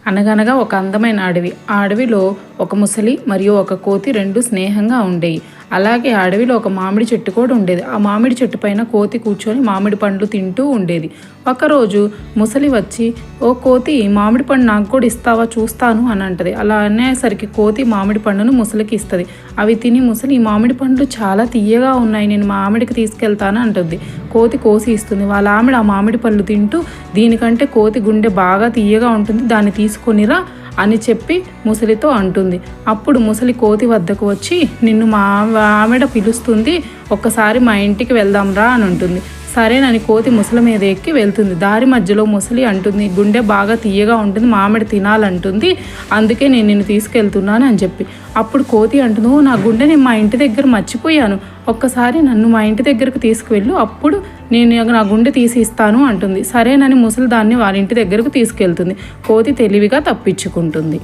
అనగనగా ఒక అందమైన అడవి. ఆ అడవిలో ఒక ముసలి మరియు ఒక కోతి రెండు స్నేహంగా ఉండేవి. అలాగే ఆ అడవిలో ఒక మామిడి చెట్టు కూడా ఉండేది. ఆ మామిడి చెట్టు పైన కోతి కూర్చొని మామిడి పండ్లు తింటూ ఉండేది. ఒకరోజు ముసలి వచ్చి, ఓ కోతి, మామిడి పండు నాకు కూడా ఇస్తావా, చూస్తాను అని అంటది. అలా అనేసరికి కోతి మామిడి పండును ముసలికి ఇస్తుంది. అవి తిని ముసలి, ఈ మామిడి పండ్లు చాలా తీయగా ఉన్నాయి, నేను మామిడికి తీసుకెళ్తాను అంటుంది. కోతి కోసి ఇస్తుంది. వాళ్ళ ఆవిడ ఆ మామిడి పళ్ళు తింటూ, దీనికంటే కోతి గుండె బాగా తీయగా ఉంటుంది, దాన్ని తీసుకొనిరా అని చెప్పి ముసలితో అంటుంది. అప్పుడు ముసలి కోతి వద్దకు వచ్చి, నిన్ను మా ఆవిడ పిలుస్తుంది, ఒక్కసారి మా ఇంటికి వెళ్దాంరా అని ఉంటుంది. సరేనని కోతి ముసలి మీద ఎక్కి వెళ్తుంది. దారి మధ్యలో ముసలి అంటుంది, గుండె బాగా తీయగా ఉంటుంది, మామిడి తినాలంటుంది, అందుకే నేను నిన్ను తీసుకెళ్తున్నాను అని చెప్పి. అప్పుడు కోతి అంటుంది, నా గుండె నేను మా ఇంటి దగ్గర మర్చిపోయాను, ఒక్కసారి నన్ను మా ఇంటి దగ్గరకు తీసుకువెళ్ళు, అప్పుడు నేను నా గుండె తీసి ఇస్తాను అంటుంది. సరేనని ముసలి దాన్ని వాళ్ళ ఇంటి దగ్గరకు తీసుకెళ్తుంది. కోతి తెలివిగా తప్పించుకుంటుంది.